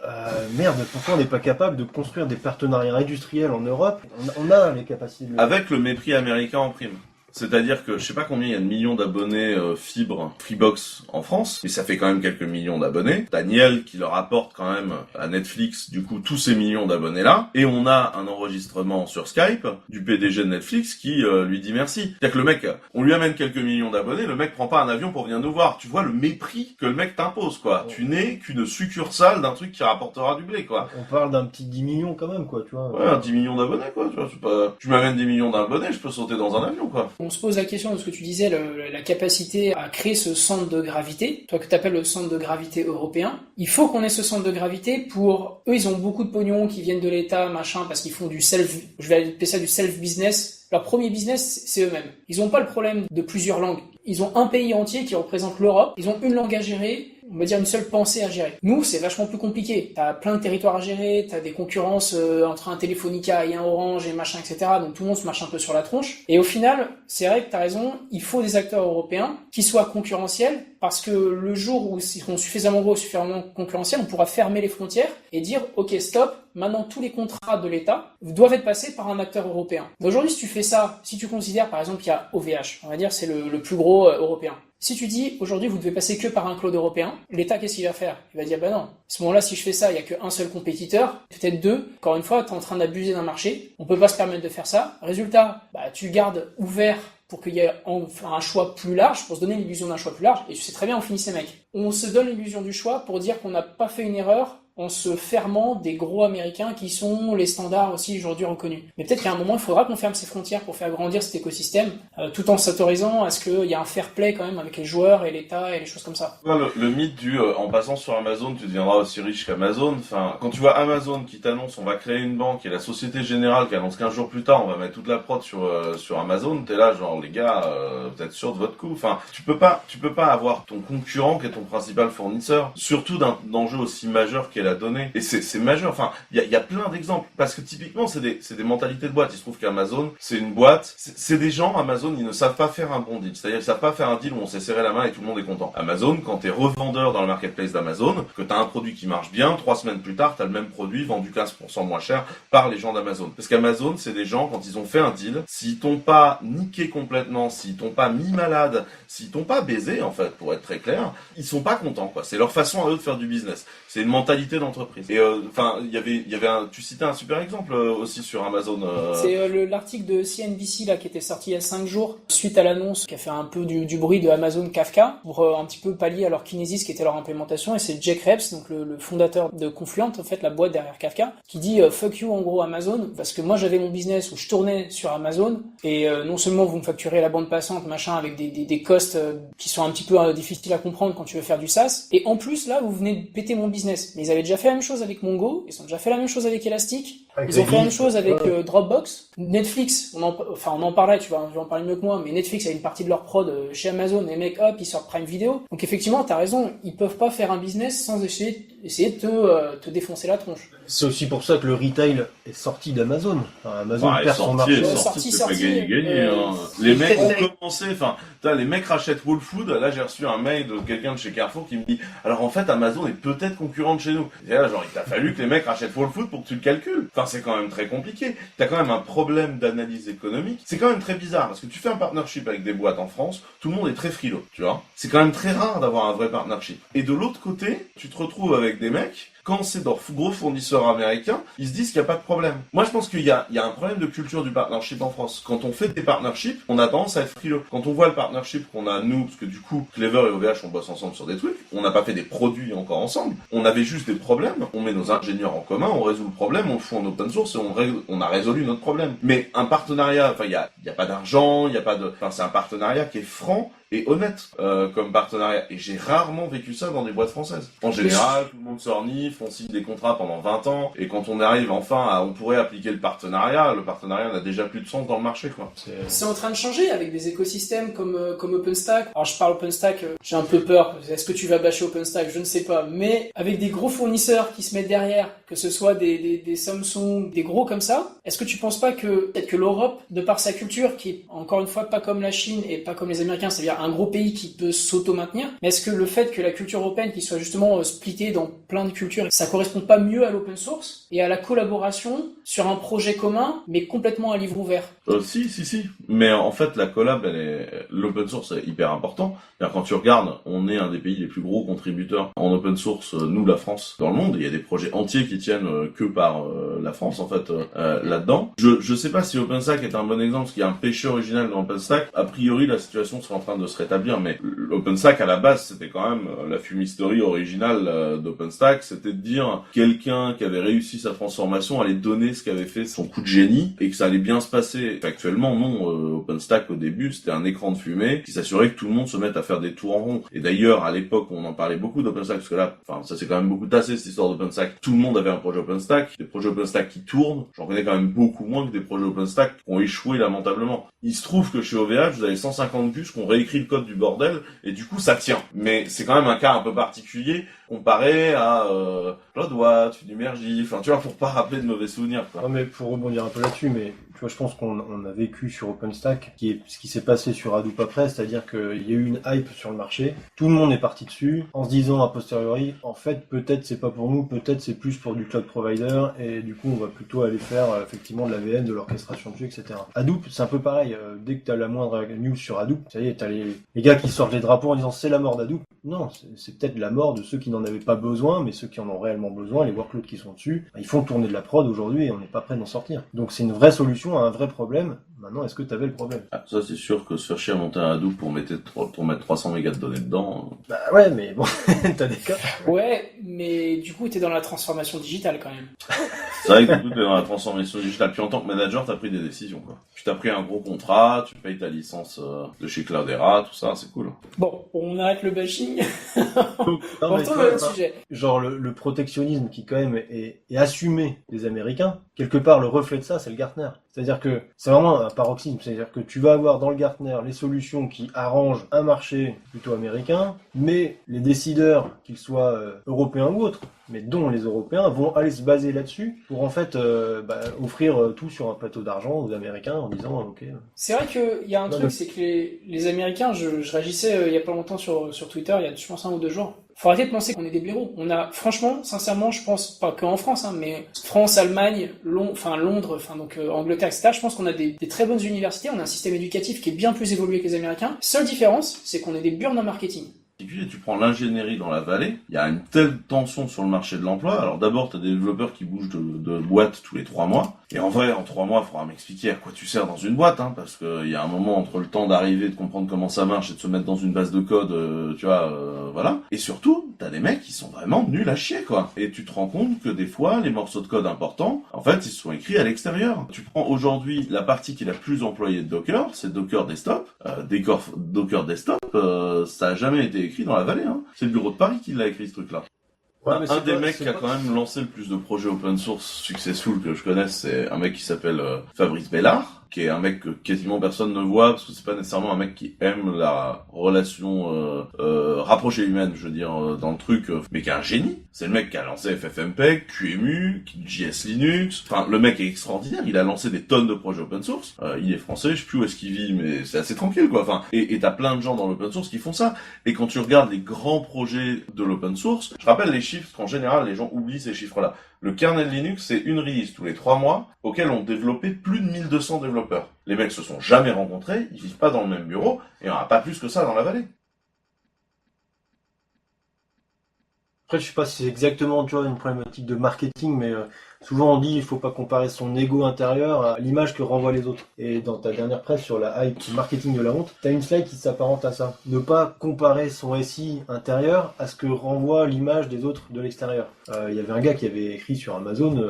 C: merde, pourquoi on n'est pas capable de construire des partenariats industriels en Europe? On a les capacités de le faire.
B: Avec le mépris américain en prime. C'est-à-dire que je sais pas combien il y a de millions d'abonnés fibre Freebox en France, mais ça fait quand même quelques millions d'abonnés. Daniel qui leur apporte quand même à Netflix du coup tous ces millions d'abonnés là, et on a un enregistrement sur Skype du PDG de Netflix qui lui dit merci. C'est-à-dire que le mec, on lui amène quelques millions d'abonnés, le mec prend pas un avion pour venir nous voir. Tu vois le mépris que le mec t'impose quoi. Tu n'es qu'une succursale d'un truc qui rapportera du blé quoi.
C: On parle d'un petit 10 millions quand même, quoi, tu vois.
B: Ouais, un 10 millions d'abonnés quoi, tu vois, c'est pas... Tu m'amènes 10 millions d'abonnés, je peux sauter dans un avion quoi.
A: On se pose la question de ce que tu disais, la capacité à créer ce centre de gravité, toi que tu appelles le centre de gravité européen. Il faut qu'on ait ce centre de gravité pour... Eux, ils ont beaucoup de pognon qui viennent de l'État, machin, parce qu'ils font du je vais appeler ça du self-business. Leur premier business, c'est eux-mêmes. Ils n'ont pas le problème de plusieurs langues. Ils ont un pays entier qui représente l'Europe. Ils ont une langue à gérer, on va dire une seule pensée à gérer. Nous, c'est vachement plus compliqué. T'as plein de territoires à gérer, t'as des concurrences entre un Telefonica et un Orange et machin, etc. Donc tout le monde se marche un peu sur la tronche. Et au final, c'est vrai que t'as raison, il faut des acteurs européens qui soient concurrentiels, parce que le jour où ils seront suffisamment gros, suffisamment concurrentiels, on pourra fermer les frontières et dire « Ok, stop, maintenant tous les contrats de l'État doivent être passés par un acteur européen. » Aujourd'hui, si tu fais ça, si tu considères par exemple qu'il y a OVH, on va dire c'est le plus gros européen. Si tu dis aujourd'hui vous devez passer que par un cloud européen, l'État qu'est-ce qu'il va faire? Il va dire bah non. À ce moment-là, si je fais ça, il y a qu'un seul compétiteur, peut-être deux. Encore une fois, tu es en train d'abuser d'un marché. On peut pas se permettre de faire ça. Résultat, tu gardes ouvert pour qu'il y ait un choix plus large, pour se donner l'illusion d'un choix plus large. Et tu sais très bien, on finit ces mecs. On se donne l'illusion du choix pour dire qu'on n'a pas fait une erreur en se fermant des gros américains qui sont les standards aussi aujourd'hui reconnus. Mais peut-être qu'à un moment, il faudra qu'on ferme ces frontières pour faire grandir cet écosystème, tout en s'autorisant à ce qu'il y ait un fair play quand même avec les joueurs et l'État et les choses comme ça.
B: Le mythe du en passant sur Amazon, tu deviendras aussi riche qu'Amazon. Enfin, quand tu vois Amazon qui t'annonce on va créer une banque et la Société Générale qui annonce 15 jours plus tard on va mettre toute la prod sur Amazon, t'es là genre les gars, vous êtes sûrs de votre coup. Enfin, tu peux pas avoir ton concurrent qui est ton principal fournisseur, surtout d'un enjeu aussi majeur qu'est la donnée. Et c'est majeur. Enfin, il y a plein d'exemples parce que typiquement c'est des mentalités de boîte. Il se trouve qu'Amazon c'est une boîte, c'est des gens. Amazon ils ne savent pas faire un bon deal, c'est-à-dire ils savent pas faire un deal où on s'est serré la main et tout le monde est content. Amazon, quand t'es revendeur dans le marketplace d'Amazon, que t'as un produit qui marche bien, 3 semaines plus tard t'as le même produit vendu 15% moins cher par les gens d'Amazon. Parce qu'Amazon c'est des gens, quand ils ont fait un deal, s'ils t'ont pas niqué complètement, s'ils t'ont pas mis malade, s'ils t'ont pas baisé en fait, pour être très clair, ils sont pas contents quoi. C'est leur façon à eux de faire du business. C'est une mentalité d'entreprise. Et enfin, il y avait tu citais un super exemple aussi sur Amazon.
A: C'est l'article de CNBC là qui était sorti il y a 5 jours suite à l'annonce qui a fait un peu du bruit de Amazon Kafka pour un petit peu pallier à leur Kinesis qui était leur implémentation. Et c'est Jack Reps, donc le fondateur de Confluent, en fait la boîte derrière Kafka, qui dit fuck you en gros Amazon, parce que moi j'avais mon business où je tournais sur Amazon et non seulement vous me facturez la bande passante machin avec des costs qui sont un petit peu difficiles à comprendre quand tu veux faire du SaaS, et en plus là vous venez de péter mon business. Mais ils avaient déjà fait la même chose avec Mongo, ils ont déjà fait la même chose avec Elastic, ils ont fait la même chose avec Dropbox. Netflix, on en parlait, tu vas en parler mieux que moi, mais Netflix a une partie de leur prod chez Amazon, et mec, hop, ils sortent Prime Video. Donc effectivement, t'as raison, ils peuvent pas faire un business sans essayer de te défoncer la tronche.
C: C'est aussi pour ça que le retail est sorti d'Amazon. Enfin, Amazon perd son marché.
B: Gagner. Les mecs ont commencé, les mecs rachètent Whole Food. Là, j'ai reçu un mail de quelqu'un de chez Carrefour qui me dit, alors en fait, Amazon est peut-être concurrent de chez nous. Et là, genre, il t'a fallu que les mecs rachètent Whole Food pour que tu le calcules. Enfin, c'est quand même très compliqué. T'as quand même un problème d'analyse économique. C'est quand même très bizarre parce que tu fais un partnership avec des boîtes en France, tout le monde est très frileux, tu vois. C'est quand même très rare d'avoir un vrai partnership. Et de l'autre côté, tu te retrouves avec des mecs, quand c'est dans gros fournisseurs américains, ils se disent qu'il n'y a pas de problème. Moi, je pense qu'il y a un problème de culture du partnership en France. Quand on fait des partnerships, on a tendance à être frileux. Quand on voit le partnership qu'on a nous, parce que du coup, Clever et OVH, on bosse ensemble sur des trucs, on n'a pas fait des produits encore ensemble, on avait juste des problèmes, on met nos ingénieurs en commun, on résout le problème, on le fout en open source et on a résolu notre problème. Mais un partenariat, il y a pas d'argent, c'est un partenariat qui est franc et honnête comme partenariat. Et j'ai rarement vécu ça dans des boîtes françaises. En général, tout le monde s'ornifle, on signe des contrats pendant 20 ans, et quand on arrive enfin à on pourrait appliquer le partenariat n'a déjà plus de sens dans le marché, quoi.
A: C'est en train de changer avec des écosystèmes comme OpenStack. Alors je parle OpenStack, j'ai un peu peur. Est-ce que tu vas bâcher OpenStack? Je ne sais pas. Mais avec des gros fournisseurs qui se mettent derrière, que ce soit des Samsung, des gros comme ça, est-ce que tu penses pas que peut-être que l'Europe, de par sa culture, qui est encore une fois pas comme la Chine et pas comme les Américains, c'est-à-dire un gros pays qui peut s'auto-maintenir, mais est-ce que le fait que la culture européenne qui soit justement splittée dans plein de cultures, ça correspond pas mieux à l'open source et à la collaboration sur un projet commun, mais complètement à livre ouvert?
B: Si. Mais en fait, la collab, l'open source est hyper important. Quand tu regardes, on est un des pays les plus gros contributeurs en open source, nous, la France, dans le monde. Il y a des projets entiers qui tiennent que par la France, en fait, là-dedans. Je sais pas si OpenStack est un bon exemple, parce qu'il y a un péché original dans OpenStack. A priori, la situation serait en train de se rétablir, mais l'OpenStack, à la base, c'était quand même la fumisterie originale d'OpenStack. C'était de dire quelqu'un qui avait réussi sa transformation allait donner ce qu'avait fait son coup de génie et que ça allait bien se passer. Actuellement, non. OpenStack, au début, c'était un écran de fumée qui s'assurait que tout le monde se mette à faire des tours en rond. Et d'ailleurs, à l'époque, on en parlait beaucoup d'OpenStack, parce que là, ça s'est quand même beaucoup tassé, cette histoire d'OpenStack. Tout le monde avait un projet OpenStack, des projets OpenStack qui tournent. J'en connais quand même beaucoup moins que des projets OpenStack qui ont échoué lamentablement. Il se trouve que chez OVH, vous avez 150 bus qui ont réécrit le code du bordel, et du coup, ça tient. Mais c'est quand même un cas un peu particulier, comparé à CloudWatch, Numergy, tu vois, pour pas rappeler de mauvais souvenirs, quoi.
C: Non, mais pour rebondir un peu là-dessus, mais tu vois, je pense qu'on a vécu sur OpenStack ce qui s'est passé sur Hadoop après, c'est-à-dire qu'il y a eu une hype sur le marché, tout le monde est parti dessus, en se disant a posteriori, en fait, peut-être c'est pas pour nous, peut-être c'est plus pour du cloud provider, et du coup, on va plutôt aller faire effectivement de la VM, de l'orchestration dessus, etc. Hadoop, c'est un peu pareil, dès que t'as la moindre news sur Hadoop, ça y est, t'as les gars qui sortent les drapeaux en disant c'est la mort d'Hadoop. Non, c'est peut-être la mort de ceux qui n'en avaient pas besoin, mais ceux qui en ont réellement besoin, les workloads qui sont dessus, ils font tourner de la prod aujourd'hui et on n'est pas prêt d'en sortir. Donc c'est une vraie solution à un vrai problème. Maintenant, est-ce que tu avais le problème?
B: Ça, c'est sûr que se faire chier à monter un Hadoop pour mettre 300 mégas de données dedans...
C: Bah ouais, mais bon, t'as des cas.
A: Ouais, mais du coup, t'es dans la transformation digitale quand même.
B: C'est vrai que du coup, t'es dans la transformation digitale. Puis en tant que manager, t'as pris des décisions, quoi. Puis t'as pris un gros contrat, tu payes ta licence de chez Cloudera, tout ça, c'est cool.
A: Bon, on arrête le bashing.
C: Non,
A: On
C: mais
A: retourne
C: toi,
A: à notre sujet.
C: genre le protectionnisme qui quand même est assumé des Américains, quelque part le reflet de ça, c'est le Gartner. C'est-à-dire que c'est vraiment un paroxysme, c'est-à-dire que tu vas avoir dans le Gartner les solutions qui arrangent un marché plutôt américain, mais les décideurs, qu'ils soient européens ou autres, mais dont les Européens, vont aller se baser là-dessus pour en fait offrir tout sur un plateau d'argent aux Américains en disant ok.
A: C'est vrai qu'il y a un truc, c'est que les Américains, je réagissais il y a pas longtemps sur Twitter, il y a je pense 1 ou 2 jours. Faut arrêter de penser qu'on est des blaireaux. On a, franchement, sincèrement, je pense, pas qu'en France, mais France, Allemagne, Londres, donc Angleterre, etc. Je pense qu'on a des très bonnes universités, on a un système éducatif qui est bien plus évolué que les Américains. Seule différence, c'est qu'on est des burnes en marketing.
B: Tu prends l'ingénierie dans la vallée, il y a une telle tension sur le marché de l'emploi. Alors d'abord, t'as des développeurs qui bougent de boîte tous les 3 mois. Et en vrai, en 3 mois, il faudra m'expliquer à quoi tu sers dans une boîte, parce qu'il y a un moment entre le temps d'arriver, de comprendre comment ça marche et de se mettre dans une base de code, voilà. Et surtout, t'as des mecs qui sont vraiment nuls à chier, quoi. Et tu te rends compte que des fois, les morceaux de code importants, en fait, ils sont écrits à l'extérieur. Tu prends aujourd'hui la partie qui est la plus employée de Docker, c'est Docker Desktop. Docker Desktop, ça a jamais été écrit dans la vallée, C'est le bureau de Paris qui l'a écrit, ce truc-là.
C: Ouais,
B: un des mecs qui a quand même lancé le plus de projets open source successful que je connaisse, c'est un mec qui s'appelle Fabrice Bellard, qui est un mec que quasiment personne ne voit, parce que c'est pas nécessairement un mec qui aime la relation rapprochée humaine, je veux dire, dans le truc, mais qui est un génie. C'est le mec qui a lancé FFmpeg, QEMU, JS Linux. Enfin, le mec est extraordinaire, il a lancé des tonnes de projets open source. Il est français, je sais plus où est-ce qu'il vit, mais c'est assez tranquille, quoi. Enfin, et t'as plein de gens dans l'open source qui font ça. Et quand tu regardes les grands projets de l'open source, je rappelle les chiffres, qu'en général, les gens oublient ces chiffres-là. Le kernel Linux, c'est une release tous les 3 mois, auquel ont développé plus de 1200 développeurs. Les mecs se sont jamais rencontrés, ils vivent pas dans le même bureau, et il n'y en a pas plus que ça dans la vallée.
C: Après, je sais pas si c'est exactement, tu vois, une problématique de marketing, mais souvent on dit il faut pas comparer son ego intérieur à l'image que renvoient les autres. Et dans ta dernière presse sur la hype marketing de la honte, t'as une slide qui s'apparente à ça. Ne pas comparer son SI intérieur à ce que renvoie l'image des autres de l'extérieur. Il y avait un gars qui avait écrit sur Amazon,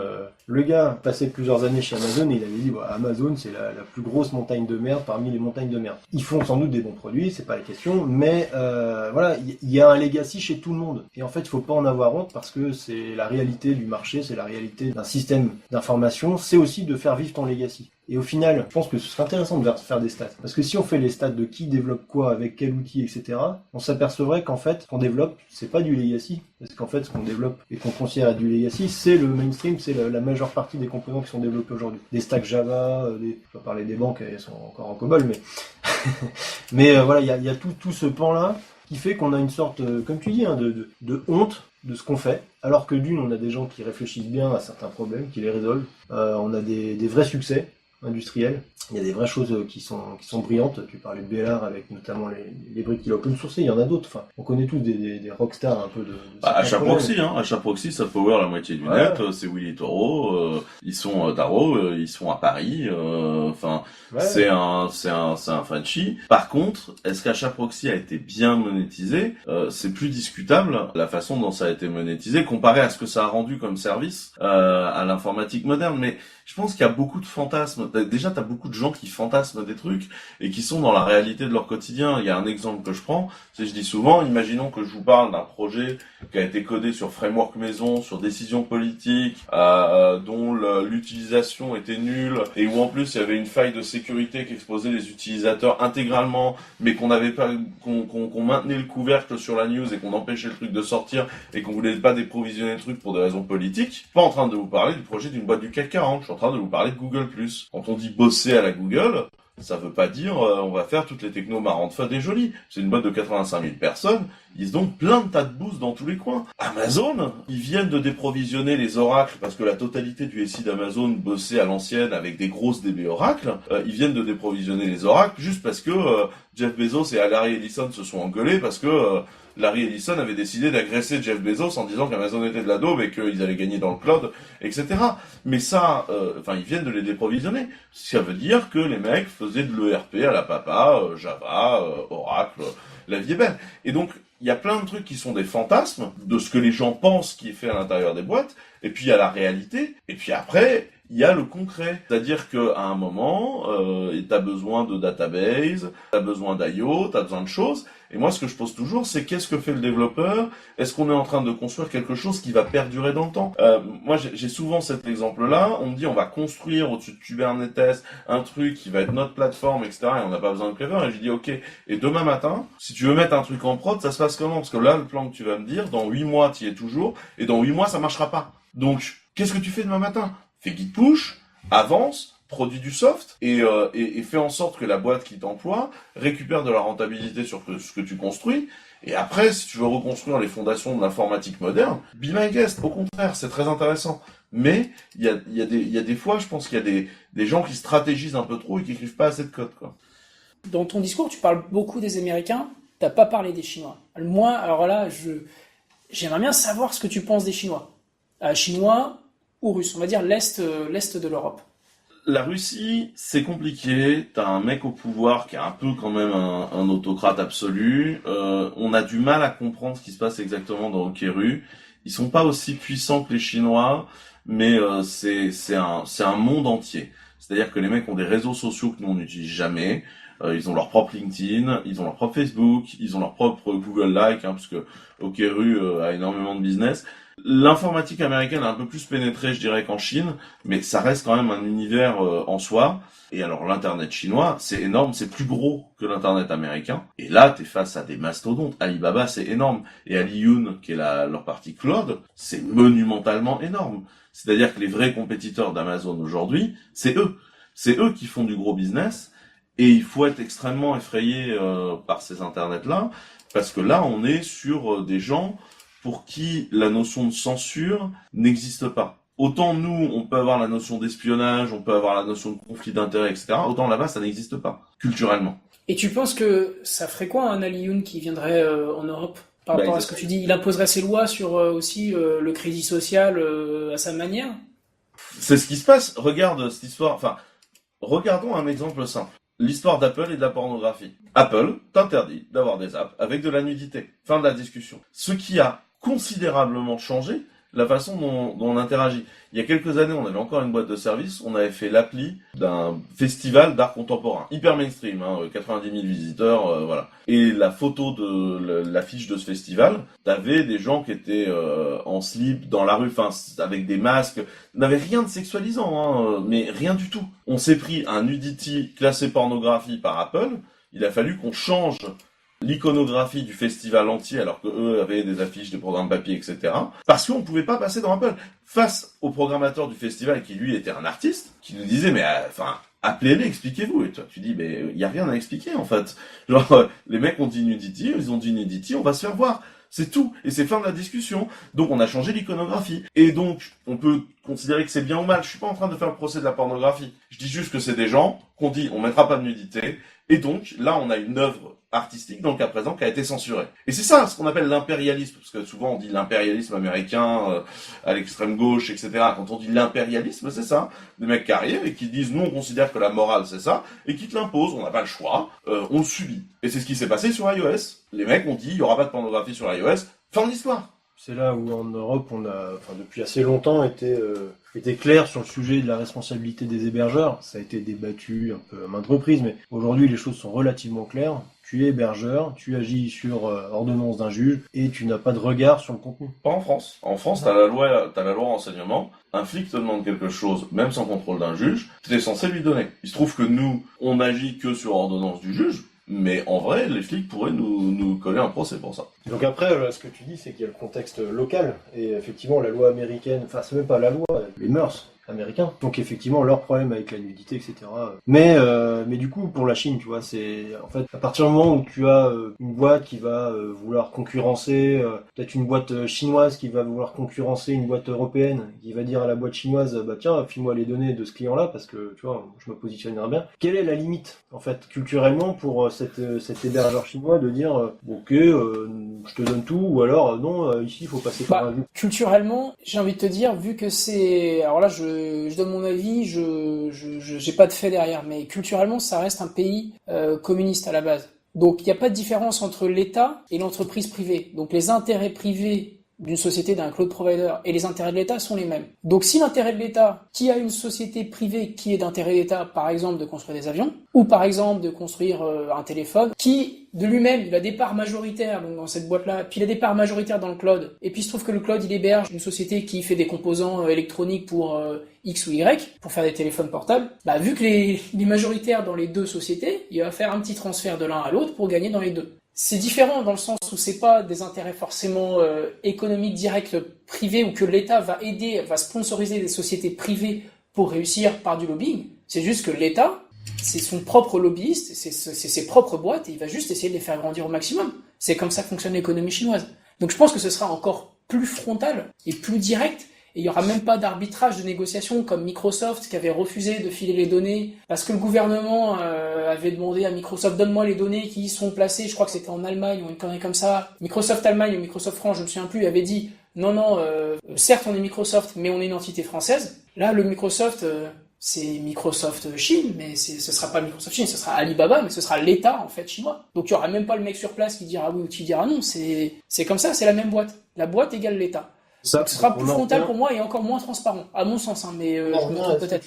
C: le gars passait plusieurs années chez Amazon et il avait dit Amazon c'est la plus grosse montagne de merde parmi les montagnes de merde. Ils font sans doute des bons produits, c'est pas la question, mais voilà, il y a un legacy chez tout le monde. Et en fait, il faut pas en avoir honte parce que c'est la réalité du marché, c'est la réalité d'un système d'information, c'est aussi de faire vivre ton legacy. Et au final, je pense que ce serait intéressant de faire des stats. Parce que si on fait les stats de qui développe quoi, avec quel outil, etc., on s'apercevrait qu'en fait, ce qu'on développe, c'est pas du legacy. Parce qu'en fait, ce qu'on développe et qu'on considère être du legacy, c'est le mainstream, c'est la majeure partie des composants qui sont développés aujourd'hui. Des stacks Java, je vais pas parler des banques, elles sont encore en COBOL, mais mais voilà, il y a tout ce pan-là qui fait qu'on a une sorte, comme tu dis, de honte de ce qu'on fait, alors que d'une, on a des gens qui réfléchissent bien à certains problèmes, qui les résolvent, on a des vrais succès industriels, il y a des vraies choses qui sont brillantes. Tu parlais de Bellard avec notamment les briques qu'il a open sourcées, il y en a d'autres, enfin, on connaît tous des rockstars un peu de
B: HAProxy, HAProxy, ça power la moitié du net, c'est Willy Toro, ils sont Daro, ils sont à Paris, c'est un Frenchy. Par contre, est-ce qu'HAProxy a été bien monétisé? C'est plus discutable la façon dont ça a été monétisé comparé à ce que ça a rendu comme service à l'informatique moderne. Mais je pense qu'il y a beaucoup de fantasmes. Déjà, t'as beaucoup de gens qui fantasment des trucs et qui sont dans la réalité de leur quotidien. Il y a un exemple que je prends, je dis souvent, imaginons que je vous parle d'un projet qui a été codé sur framework maison, sur décision politique, dont l'utilisation était nulle et où en plus il y avait une faille de sécurité qui exposait les utilisateurs intégralement, mais qu'on n'avait pas, qu'on maintenait le couvercle sur la news et qu'on empêchait le truc de sortir et qu'on voulait pas déprovisionner le truc pour des raisons politiques. Je suis pas en train de vous parler du projet d'une boîte du CAC 40, je suis en train de vous parler de Google+. Quand on dit bosser à la Google, ça veut pas dire on va faire toutes les technos marrantes fun et jolies. C'est une boîte de 85 000 personnes, ils ont plein de tas de boosts dans tous les coins. Amazon, ils viennent de déprovisionner les oracles parce que la totalité du SI d'Amazon bossait à l'ancienne avec des grosses DB oracles. Ils viennent de déprovisionner les oracles juste parce que Jeff Bezos et Larry Ellison se sont engueulés parce que Larry Ellison avait décidé d'agresser Jeff Bezos en disant qu'Amazon était de la daube et qu'ils allaient gagner dans le cloud, etc. Mais ça, ils viennent de les déprovisionner. Ça veut dire que les mecs faisaient de l'ERP à la papa, Java, Oracle, la vie est belle. Et donc, il y a plein de trucs qui sont des fantasmes de ce que les gens pensent qui est fait à l'intérieur des boîtes, et puis il y a la réalité, et puis après, il y a le concret. C'est-à-dire qu'à un moment, t'as besoin de database, t'as besoin d'IO, t'as besoin de choses. Et moi, ce que je pose toujours, c'est qu'est-ce que fait le développeur? Est-ce qu'on est en train de construire quelque chose qui va perdurer dans le temps? Moi, j'ai souvent cet exemple-là. On me dit, on va construire au-dessus de Kubernetes un truc qui va être notre plateforme, etc. Et on n'a pas besoin de Clever. Et je dis, ok. Et demain matin, si tu veux mettre un truc en prod, ça se passe comment? Parce que là, le plan que tu vas me dire, dans 8 mois, tu y es toujours. Et dans 8 mois, ça marchera pas. Donc, qu'est-ce que tu fais demain matin? Fais git push, avance, produit du soft et fais en sorte que la boîte qui t'emploie récupère de la rentabilité sur ce que tu construis. Et après, si tu veux reconstruire les fondations de l'informatique moderne, be my guest. Au contraire, c'est très intéressant. Mais il y a des fois, je pense qu'il y a des gens qui stratégisent un peu trop et qui écrivent pas assez de code, quoi.
A: Dans ton discours, tu parles beaucoup des Américains. T'as pas parlé des Chinois. Moi, alors là, j'aimerais bien savoir ce que tu penses des Chinois. Chinois ou Russes, on va dire l'est de l'Europe.
B: La Russie, c'est compliqué. T'as un mec au pouvoir qui est un peu quand même un autocrate absolu. On a du mal à comprendre ce qui se passe exactement dans Okeru. Ils sont pas aussi puissants que les Chinois, mais c'est un monde entier. C'est-à-dire que les mecs ont des réseaux sociaux que nous on n'utilise jamais. Ils ont leur propre LinkedIn, ils ont leur propre Facebook, ils ont leur propre Google Like, parce que Okeru a énormément de business. L'informatique américaine a un peu plus pénétré, je dirais, qu'en Chine, mais ça reste quand même un univers en soi. Et alors, l'internet chinois, c'est énorme, c'est plus gros que l'internet américain. Et là, t'es face à des mastodontes. Alibaba, c'est énorme. Et Aliyun, qui est leur partie cloud, c'est monumentalement énorme. C'est-à-dire que les vrais compétiteurs d'Amazon aujourd'hui, c'est eux. C'est eux qui font du gros business. Et il faut être extrêmement effrayé par ces internets-là, parce que là, on est sur des gens pour qui la notion de censure n'existe pas. Autant nous, on peut avoir la notion d'espionnage, on peut avoir la notion de conflit d'intérêts, etc. Autant là-bas, ça n'existe pas, culturellement.
A: Et tu penses que ça ferait quoi un Aliyun qui viendrait en Europe par rapport à ce que tu dis? Il imposerait ses lois sur aussi le crédit social à sa manière?
B: C'est ce qui se passe. Regarde cette histoire. Enfin, regardons un exemple simple. L'histoire d'Apple et de la pornographie. Apple t'interdit d'avoir des apps avec de la nudité. Fin de la discussion. Ce qui a considérablement changé la façon dont on interagit. Il y a quelques années, on avait encore une boîte de service, on avait fait l'appli d'un festival d'art contemporain, hyper mainstream, 90 000 visiteurs, voilà. Et la photo de l'affiche de ce festival, t'avais des gens qui étaient en slip dans la rue, enfin avec des masques, n'avait rien de sexualisant, mais rien du tout. On s'est pris un nudity classé pornographie par Apple, il a fallu qu'on change l'iconographie du festival entier, alors que eux avaient des affiches, des programmes papier, etc. Parce qu'on pouvait pas passer dans Apple. Face au programmateur du festival, qui lui était un artiste, qui nous disait, mais enfin, appelez-les, expliquez-vous. Et toi, tu dis, mais il y a rien à expliquer, en fait. Genre, les mecs ont dit nudity, ils ont dit nudity, on va se faire voir. C'est tout. Et c'est fin de la discussion. Donc, on a changé l'iconographie. Et donc, on peut considérer que c'est bien ou mal. Je suis pas en train de faire le procès de la pornographie. Je dis juste que c'est des gens qu'on dit, on mettra pas de nudité. Et donc, là, on a une œuvre artistique, dans le cas présent, qui a été censurée. Et c'est ça, ce qu'on appelle l'impérialisme, parce que souvent on dit l'impérialisme américain, à l'extrême gauche, etc. Quand on dit l'impérialisme, c'est ça. Des mecs qui arrivent et qui disent, nous on considère que la morale c'est ça, et qui te l'imposent, on n'a pas le choix, on le subit. Et c'est ce qui s'est passé sur iOS. Les mecs ont dit, il n'y aura pas de pornographie sur iOS, fin de l'histoire.
C: C'est là où en Europe, on a, depuis assez longtemps, été clair sur le sujet de la responsabilité des hébergeurs. Ça a été débattu un peu à maintes reprises, mais aujourd'hui les choses sont relativement claires. Tu es hébergeur, tu agis sur ordonnance d'un juge et tu n'as pas de regard sur le contenu.
B: Pas en France. En France, t'as la loi renseignement. Un flic te demande quelque chose, même sans contrôle d'un juge, t'es censé lui donner. Il se trouve que nous, on agit que sur ordonnance du juge. Mais en vrai, les flics pourraient nous coller un procès pour ça.
C: Donc après, ce que tu dis, c'est qu'il y a le contexte local. Et effectivement, la loi américaine, enfin c'est même pas la loi, les mœurs américains. Donc effectivement, leur problème avec la nudité, etc. Mais du coup, pour la Chine, tu vois, c'est en fait à partir du moment où tu as une boîte qui va vouloir concurrencer, peut-être une boîte chinoise qui va vouloir concurrencer une boîte européenne, qui va dire à la boîte chinoise, bah tiens, file-moi les données de ce client-là parce que tu vois, je me positionnerai bien. Quelle est la limite en fait culturellement pour cet hébergeur chinois de dire, ok, je te donne tout, ou alors non, ici il faut passer par un juge.
A: Culturellement, j'ai envie de te dire, vu que c'est, alors là je donne mon avis, j'ai pas de fait derrière, mais culturellement ça reste un pays communiste à la base. Donc il n'y a pas de différence entre l'État et l'entreprise privée. Donc les intérêts privés d'une société, d'un cloud provider, et les intérêts de l'État sont les mêmes. Donc si l'intérêt de l'État, qui a une société privée qui est d'intérêt d'État, par exemple de construire des avions, ou par exemple de construire un téléphone, qui de lui-même, il a des parts majoritaires donc dans cette boîte-là, puis il a des parts majoritaires dans le cloud, et puis il se trouve que le cloud il héberge une société qui fait des composants électroniques pour X ou Y, pour faire des téléphones portables, bah vu que les majoritaires dans les deux sociétés, il va faire un petit transfert de l'un à l'autre pour gagner dans les deux. C'est différent dans le sens où c'est pas des intérêts forcément économiques directs privés ou que l'État va aider, va sponsoriser des sociétés privées pour réussir par du lobbying. C'est juste que l'État, c'est son propre lobbyiste, c'est ses propres boîtes et il va juste essayer de les faire grandir au maximum. C'est comme ça que fonctionne l'économie chinoise. Donc je pense que ce sera encore plus frontal et plus direct. Et il n'y aura même pas d'arbitrage de négociation comme Microsoft qui avait refusé de filer les données parce que le gouvernement avait demandé à Microsoft donne-moi les données qui sont placées, je crois que c'était en Allemagne ou une connerie comme ça. Microsoft Allemagne ou Microsoft France, je me souviens plus, avait dit non, certes on est Microsoft mais on est une entité française. Là le Microsoft c'est Microsoft Chine, mais ce sera pas Microsoft Chine, ce sera Alibaba, mais ce sera l'État en fait chinois. Donc il y aura même pas le mec sur place qui dira oui ou qui dira non, c'est comme ça, c'est la même boîte. La boîte égale l'État. Ça, ce sera plus frontal pour moi et encore moins transparent, à mon sens, mais je me trompe peut-être.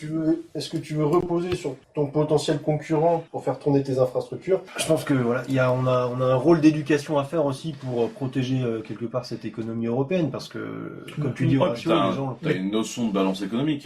C: Est-ce que tu veux reposer sur ton potentiel concurrent pour faire tourner tes infrastructures? Je pense que voilà, on a un rôle d'éducation à faire aussi pour protéger quelque part cette économie européenne, parce que comme tu dis, les gens.
B: T'as une notion de balance économique,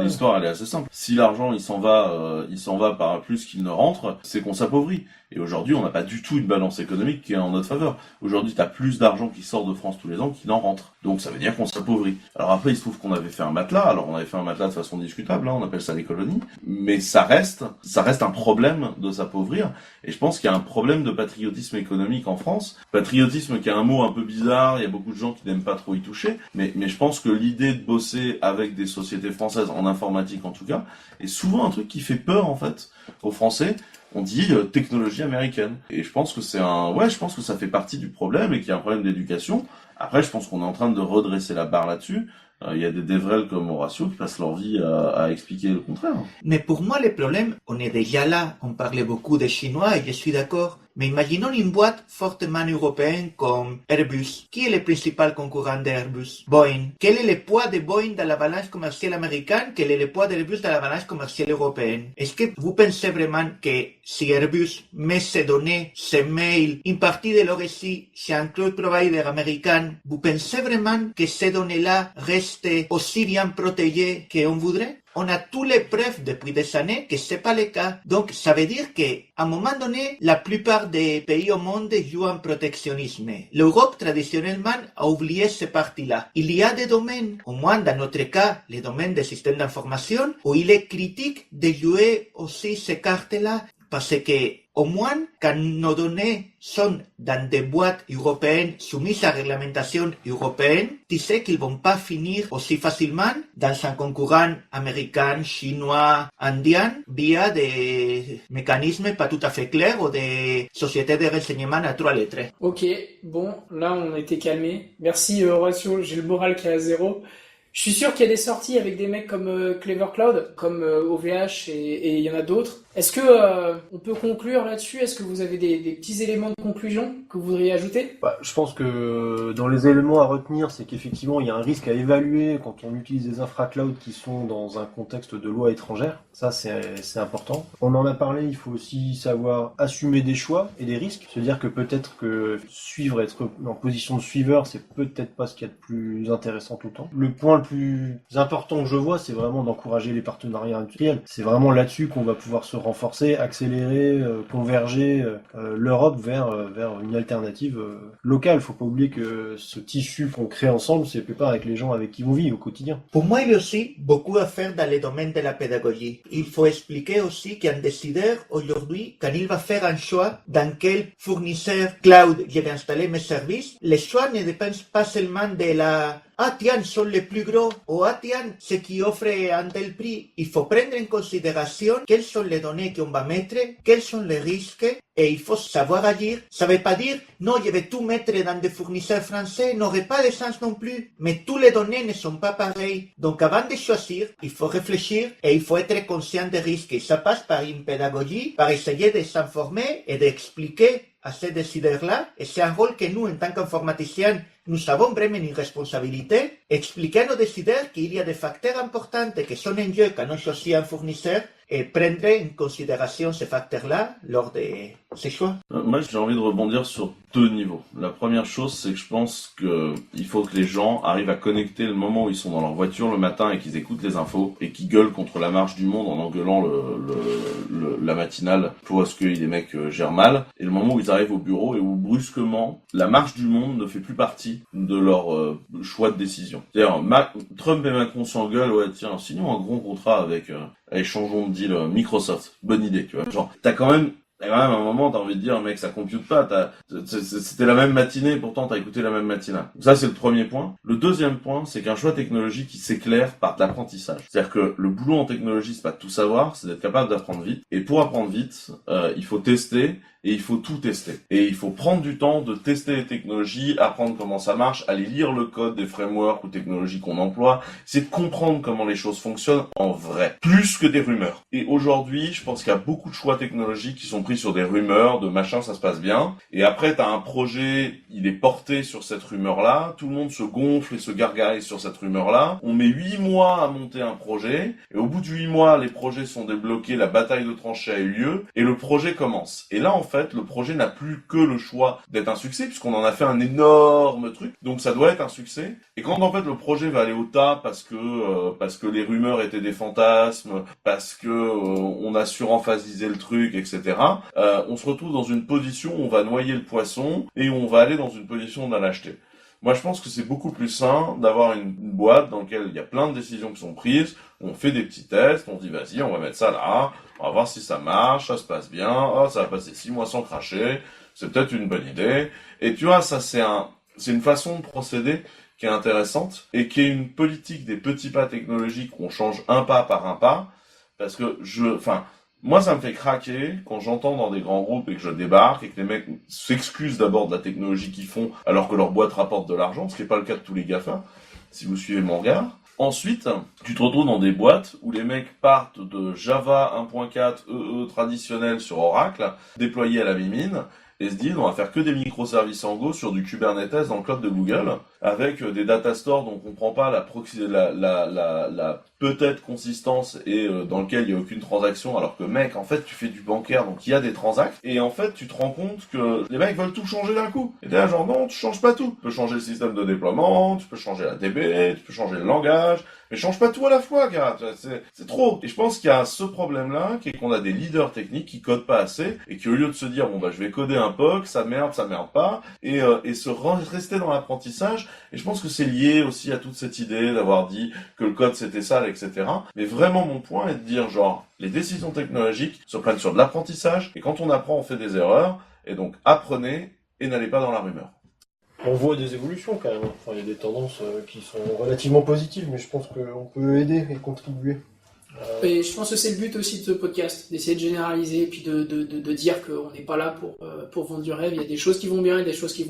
B: l'histoire elle est assez simple. Si l'argent il s'en va par plus qu'il ne rentre, c'est qu'on s'appauvrit. Et aujourd'hui, on n'a pas du tout une balance économique qui est en notre faveur. Aujourd'hui, t'as plus d'argent qui sort de France tous les ans qu'il n'en rentre. Donc ça veut dire qu'on s'appauvrit. Alors après, il se trouve qu'on avait fait un matelas. Alors on avait fait un matelas de façon discutable, on appelle ça les colonies. Mais ça reste un problème de s'appauvrir. Et je pense qu'il y a un problème de patriotisme économique en France. Patriotisme qui est un mot un peu bizarre, il y a beaucoup de gens qui n'aiment pas trop y toucher. Mais je pense que l'idée de bosser avec des sociétés françaises, en informatique en tout cas, est souvent un truc qui fait peur en fait aux Français. On dit technologie américaine. Et je pense que je pense que ça fait partie du problème et qu'il y a un problème d'éducation. Après, je pense qu'on est en train de redresser la barre là-dessus. Il y a des DevRel comme Horatio qui passent leur vie à expliquer le contraire.
D: Mais pour moi, le problème, on est déjà là. On parlait beaucoup des Chinois et je suis d'accord. Mais imaginons une boîte fortement européenne comme Airbus. Qui est le principal concurrent d'Airbus? Boeing. Quel est le poids de Boeing dans la balance commerciale américaine? Quel est le poids d'Airbus dans la balance commerciale européenne? Est-ce que vous pensez vraiment que si Airbus met ses données, ses mails, une partie de leur récit chez un cloud provider américain, vous pensez vraiment que ces données-là restent aussi bien protégées qu'on voudrait? On a tous les preuves depuis des années que c'est pas le cas. Donc, ça veut dire qu'à un moment donné, la plupart des pays au monde jouent en protectionnisme. L'Europe, traditionnellement, a oublié cette partie-là. Il y a des domaines, au moins dans notre cas, les domaines des systèmes d'information, où il est critique de jouer aussi ces cartes-là. Parce que, au moins, quand nos données sont dans des boîtes européennes soumises à réglementation européenne, tu sais qu'ils vont pas finir aussi facilement dans un concurrent américain, chinois, indien, via des mécanismes pas tout à fait clairs ou des sociétés de renseignement à 3 lettres.
A: Ok, bon, là on a été calmé. Merci Horatio, j'ai le moral qui est à zéro. Je suis sûr qu'il y a des sorties avec des mecs comme Clever Cloud, comme OVH et il y en a d'autres. Est-ce que on peut conclure là-dessus? Est-ce que vous avez des petits éléments de conclusion que vous voudriez ajouter?
C: Je pense que dans les éléments à retenir, c'est qu'effectivement, il y a un risque à évaluer quand on utilise des infraclouds qui sont dans un contexte de loi étrangère. Ça, c'est important. On en a parlé, il faut aussi savoir assumer des choix et des risques. Se dire que peut-être que suivre, être en position de suiveur, c'est peut-être pas ce qu'il y a de plus intéressant tout le temps. Le point le plus important que je vois, c'est vraiment d'encourager les partenariats industriels. C'est vraiment là-dessus qu'on va pouvoir se renforcer, accélérer, converger l'Europe vers une alternative locale. Faut pas oublier que ce tissu qu'on crée ensemble, c'est plus pas avec les gens avec qui on vit au quotidien.
D: Pour moi, il y a aussi beaucoup à faire dans le domaine de la pédagogie. Il faut expliquer aussi qu'un décideur, aujourd'hui, quand il va faire un choix dans quel fournisseur cloud je vais installer mes services, le choix ne dépend pas seulement de la ah tiens, sont les plus gros, ou ah tiens, ce qui offre un tel prix. Il faut prendre en considération quelles sont les données qu'on va mettre, quels sont les risques, et il faut savoir agir. Ça ne veut pas dire, non, je vais tout mettre dans des fournisseurs français, n'aurait pas de sens non plus. Mais toutes les données ne sont pas pareilles. Donc avant de choisir, il faut réfléchir et il faut être conscient des risques. Et ça passe par une pédagogie, par essayer de s'informer et d'expliquer à ces décideurs-là, et c'est un rôle que nous, en tant qu'informaticiens, nous avons vraiment une responsabilité, expliquer à nos décideurs qu'il y a des facteurs importants qui sont en jeu quand on choisit un fournisseur et prendre en considération ces facteurs-là lors de ces choix.
B: Moi, j'ai envie de rebondir sur 2 niveaux. La première chose, c'est que je pense qu'il faut que les gens arrivent à connecter le moment où ils sont dans leur voiture le matin et qu'ils écoutent les infos et qu'ils gueulent contre la marche du monde en engueulant la matinale pour ce que les mecs gèrent mal, et le moment où ils arrivent au bureau et où brusquement la marche du monde ne fait plus partie de leur choix de décision. C'est-à-dire, Trump et Macron s'engueulent, ouais tiens, signons un gros contrat avec changeons de deal Microsoft. Bonne idée, tu vois. Genre, t'as quand même à un moment, t'as envie de dire, mec, ça compute pas, c'était la même matinée, pourtant t'as écouté la même matinale. Ça, c'est le premier point. Le deuxième point, c'est qu'un choix technologique qui s'éclaire par de l'apprentissage. C'est-à-dire que le boulot en technologie, c'est pas de tout savoir, c'est d'être capable d'apprendre vite. Et pour apprendre vite, il faut tester, et il faut tout tester. Et il faut prendre du temps de tester les technologies, apprendre comment ça marche, aller lire le code des frameworks ou technologies qu'on emploie, c'est de comprendre comment les choses fonctionnent en vrai, plus que des rumeurs. Et aujourd'hui, je pense qu'il y a beaucoup de choix technologiques qui sont pris sur des rumeurs, de machin, ça se passe bien. Et après, t'as un projet, il est porté sur cette rumeur-là, tout le monde se gonfle et se gargarise sur cette rumeur-là. On met 8 mois à monter un projet, et au bout de 8 mois, les projets sont débloqués, la bataille de tranchées a eu lieu, et le projet commence. Et là, en fait, le projet n'a plus que le choix d'être un succès, puisqu'on en a fait un énorme truc, donc ça doit être un succès. Et quand en fait le projet va aller au tas parce que les rumeurs étaient des fantasmes, parce que on a surenphasisé le truc, etc., on se retrouve dans une position où on va noyer le poisson et où on va aller dans une position d'en acheter. Moi, je pense que c'est beaucoup plus sain d'avoir une boîte dans laquelle il y a plein de décisions qui sont prises, on fait des petits tests, on dit vas-y, on va mettre ça là, on va voir si ça marche, ça se passe bien, oh, ça va passer 6 mois sans cracher, c'est peut-être une bonne idée. Et tu vois, ça c'est une façon de procéder qui est intéressante et qui est une politique des petits pas technologiques où on change un pas par un pas, parce que moi, ça me fait craquer quand j'entends dans des grands groupes et que je débarque et que les mecs s'excusent d'abord de la technologie qu'ils font alors que leur boîte rapporte de l'argent, ce qui n'est pas le cas de tous les GAFA. si vous suivez mon regard. Ensuite, tu te retrouves dans des boîtes où les mecs partent de Java 1.4 EE traditionnel sur Oracle, déployé à la mimine, et se disent on va faire que des microservices en Go sur du Kubernetes dans le cloud de Google, avec des data stores dont on comprend pas la peut-être consistance et dans lequel il y a aucune transaction, alors que mec, en fait, tu fais du bancaire, donc il y a des transacts, et en fait, tu te rends compte que les mecs veulent tout changer d'un coup. Et t'es là genre non, tu changes pas tout. Tu peux changer le système de déploiement, tu peux changer la DB, tu peux changer le langage, mais change pas tout à la fois, gars. C'est trop. Et je pense qu'il y a ce problème-là, qui est qu'on a des leaders techniques qui codent pas assez, et qui au lieu de se dire, bon bah je vais coder un POC, ça merde pas, et rester dans l'apprentissage. Et je pense que c'est lié aussi à toute cette idée d'avoir dit que le code c'était sale, etc. Mais vraiment mon point est de dire genre, les décisions technologiques se prennent sur de l'apprentissage, et quand on apprend, on fait des erreurs, et donc apprenez, et n'allez pas dans la rumeur.
C: On voit des évolutions quand même. Enfin, il y a des tendances qui sont relativement positives, mais je pense qu'on peut aider et contribuer.
A: Et je pense que c'est le but aussi de ce podcast, d'essayer de généraliser et puis de dire qu'on n'est pas là pour vendre du rêve. Il y a des choses qui vont bien et des choses qui vont